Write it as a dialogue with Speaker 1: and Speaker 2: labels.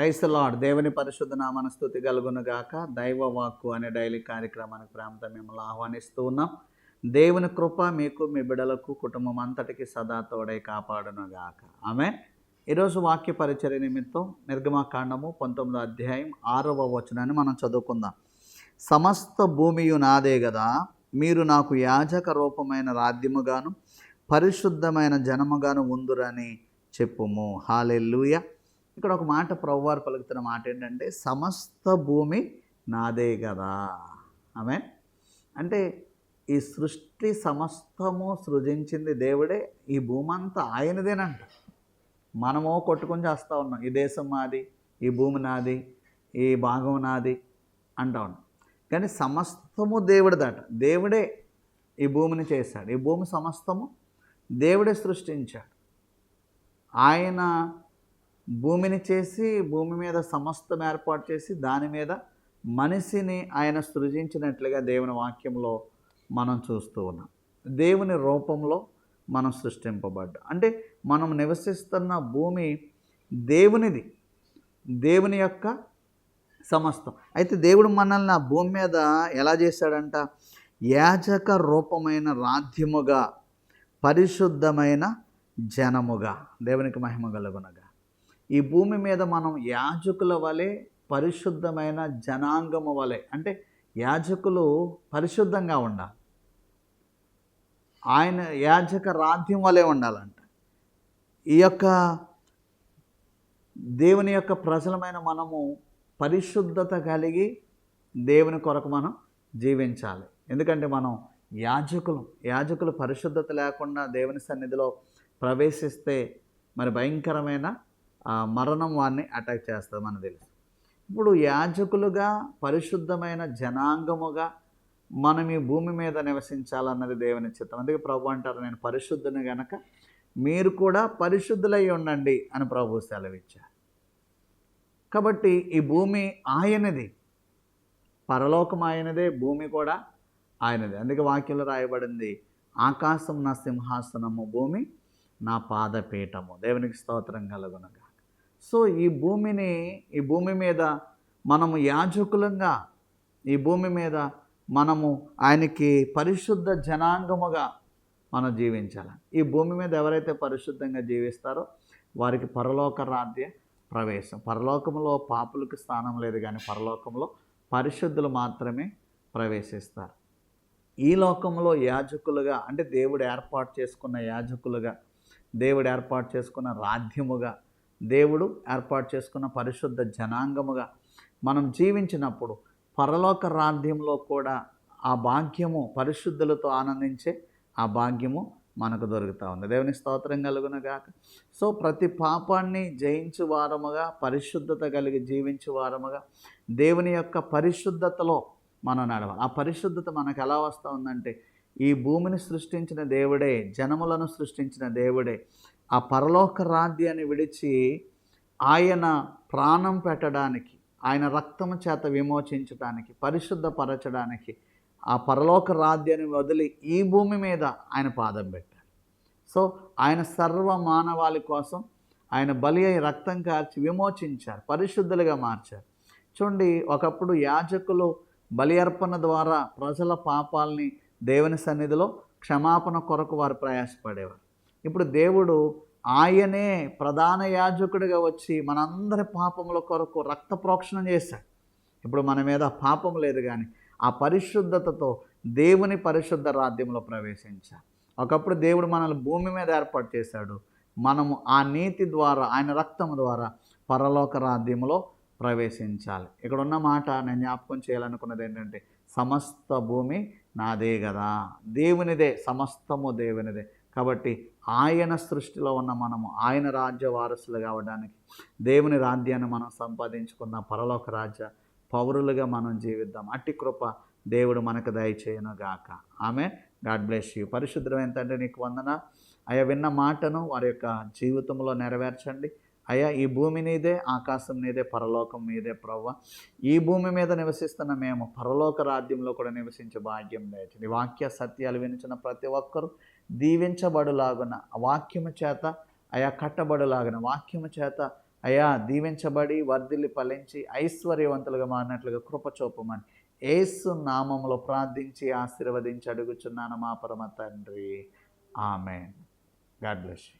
Speaker 1: Praise the lord. దేవుని పరిశుద్ధ నామన స్తుతి కలుగును గాక. దైవ వాక్కు అనే డైలీ కార్యక్రమానికి ప్రేమతో మిమ్మల్ని ఆహ్వానిస్తూ ఉన్నాం. దేవుని కృప మీకు, మీ బిడ్డలకు, కుటుంబం అంతటికి సదా తోడై కాపాడును గాక. ఆమేన్. ఈరోజు వాక్య పరిచర్య నిమిత్తం నిర్గమకాండము 19వ అధ్యాయం 6వ వచనాన్ని మనం చదువుకుందాం. సమస్త భూమియు నాదే గదా, మీరు నాకు యాజక రూపమైన రాజ్యముగాను పరిశుద్ధమైన జనముగాను ఉందురని చెప్పుము. హల్లెలూయా. ఇక్కడ ఒక మాట ప్రభువారు పలుకుతున్న మాట ఏంటంటే, సమస్త భూమి నాదే కదా. ఆమేన్. అంటే ఈ సృష్టి సమస్తము సృజించింది దేవుడే, ఈ భూమి అంతా ఆయనదేనంట. మనమో కొట్టుకొని చేస్తూ ఉన్నాం, ఈ దేశం మాది, ఈ భూమి నాది, ఈ భాగం నాది అంటా ఉన్నాం. కానీ సమస్తము దేవుడిదట. దేవుడే ఈ భూమిని చేశాడు. ఈ భూమి సమస్తము దేవుడే సృష్టించాడు. ఆయన భూమిని చేసి, భూమి మీద సమస్తం ఏర్పాటు చేసి, దాని మీద మనిషిని ఆయన సృజించినట్లుగా దేవుని వాక్యంలో మనం చూస్తూ ఉన్నాం. దేవుని రూపంలో మనం సృష్టింపబడ్డాం. అంటే మనం నివసిస్తున్న భూమి దేవునిది, దేవుని యొక్క సమస్తం. అయితే దేవుడు మనల్ని ఆ భూమి మీద ఎలా చేశాడంట? యాజక రూపమైన రాజ్యముగా, పరిశుద్ధమైన జనముగా. దేవునికి మహిమ కలుగునగా. ఈ భూమి మీద మనం యాజకుల వలె, పరిశుద్ధమైన జనాంగము వలె, అంటే యాజకులు పరిశుద్ధంగా ఉండాలి, ఆయన యాజక రాజ్యం వలె ఉండాలంట. ఈ యొక్క దేవుని యొక్క ప్రజలమైన మనము పరిశుద్ధత కలిగి దేవుని కొరకు మనం జీవించాలి. ఎందుకంటే మనం యాజకులు పరిశుద్ధత లేకుండా దేవుని సన్నిధిలో ప్రవేశిస్తే మరి భయంకరమైన మరణం వారిని అటాక్ చేస్తుంది, మనకు తెలుసు. ఇప్పుడు యాజకులుగా, పరిశుద్ధమైన జనాంగముగా మనం ఈ భూమి మీద నివసించాలన్నది దేవుని చిత్తం. అందుకే ప్రభు అంటారు, నేను పరిశుద్ధుని గనక మీరు కూడా పరిశుద్ధులై ఉండండి అని ప్రభు సెలవిచ్చారు. కాబట్టి ఈ భూమి ఆయనది, పరలోకం ఆయనదే, భూమి కూడా ఆయనదే. అందుకే వాక్యంలో రాయబడింది, ఆకాశం నా సింహాసనము, భూమి నా పాదపీఠము. దేవునికి స్తోత్రం కలుగునగా. సో ఈ భూమి మీద మనము యాజకులంగా, ఈ భూమి మీద మనము ఆయనకి పరిశుద్ధ జనాంగముగా మనం జీవించాలి. ఈ భూమి మీద ఎవరైతే పరిశుద్ధంగా జీవిస్తారో వారికి పరలోక రాజ్య ప్రవేశం. పరలోకంలో పాపులకు స్థానం లేదు, కానీ పరలోకంలో పరిశుద్ధులు మాత్రమే ప్రవేశిస్తారు. ఈ లోకంలో యాజకులుగా, అంటే దేవుడు ఏర్పాటు చేసుకున్న యాజకులుగా, దేవుడు ఏర్పాటు చేసుకున్న రాజ్యముగా, దేవుడు ఏర్పాటు చేసుకున్న పరిశుద్ధ జనాంగముగా మనం జీవించినప్పుడు పరలోక రాజ్యంలో కూడా ఆ భాగ్యము, పరిశుద్ధులతో ఆనందించే ఆ భాగ్యము మనకు దొరుకుతూ ఉంది. దేవుని స్తోత్రం కలుగునుగాక. సో ప్రతి పాపాన్ని జయించు వారముగా, పరిశుద్ధత కలిగి జీవించు వారముగా, దేవుని యొక్క పరిశుద్ధతలో మనం నడవాలి. ఆ పరిశుద్ధత మనకు ఎలా వస్తూ ఉందంటే, ఈ భూమిని సృష్టించిన దేవుడే, జనములను సృష్టించిన దేవుడే ఆ పరలోక రాజ్యాన్ని విడిచి ఆయన ప్రాణం పెట్టడానికి, ఆయన రక్తము చేత విమోచించడానికి, పరిశుద్ధపరచడానికి ఆ పరలోక రాజ్యాన్ని వదిలి ఈ భూమి మీద ఆయన పాదం పెట్టారు. సో ఆయన సర్వ మానవాళి కోసం ఆయన బలి అయి రక్తం కార్చి విమోచించారు, పరిశుద్ధులుగా మార్చారు. చూడండి, ఒకప్పుడు యాజకులు బలి అర్పణ ద్వారా ప్రజల పాపాలని దేవుని సన్నిధిలో క్షమాపణ కొరకు వారు ప్రయాసపడేవారు. ఇప్పుడు దేవుడు ఆయనే ప్రధాన యాజకుడిగా వచ్చి మనందరి పాపముల కొరకు రక్త ప్రోక్షణం చేశాడు. ఇప్పుడు మన మీద పాపం లేదు, కానీ ఆ పరిశుద్ధతతో దేవుని పరిశుద్ధ రాజ్యంలో ప్రవేశించాం. ఒకప్పుడు దేవుడు మనల్ని భూమి మీద ఏర్పాటు చేశాడు, మనము ఆ నీతి ద్వారా, ఆయన రక్తము ద్వారా పరలోక రాజ్యంలో ప్రవేశించాలి. ఇక్కడ ఉన్న మాట నేను జ్ఞాపకం చేయాలనుకున్నది ఏంటంటే, సమస్త భూమి నాదే కదా, దేవునిదే, సమస్తము దేవునిదే. కాబట్టి ఆయన సృష్టిలో ఉన్న మనము ఆయన రాజ్య వారసులు కావడానికి, దేవుని రాజ్యాన్ని మనం సంపాదించుకున్న పరలోక రాజ్య పౌరులుగా మనం జీవిద్దాం. అట్టి కృప దేవుడు మనకు దయచేయను గాక. ఆమెన్. God bless you. పరిశుద్ధమైన తండ్రి, నీకు వందన అయ్యా. విన్న మాటను వారి యొక్క జీవితంలో నెరవేర్చండి అయ్యా. ఈ భూమి నీదే, ఆకాశం నీదే, పరలోకం నీదే ప్రభువా. ఈ భూమి మీద నివసిస్తున్న మేము పరలోక రాజ్యంలో కూడా నివసించే భాగ్యం దయచేయండి. వాక్య సత్యాలు వినిచిన ప్రతి ఒక్కరూ దీవించబడులాగున, వాక్యము చేత అయా కట్టబడులాగున, వాక్యము చేత అయ్యా దీవించబడి వర్ధిల్లి ఫలించి ఐశ్వర్యవంతులుగా మారినట్లుగా కృప చూపమని యేసు నామములో ప్రార్థించి ఆశీర్వదించి అడుగుచున్నాను మా పరమ తండ్రి. ఆమేన్. God bless you.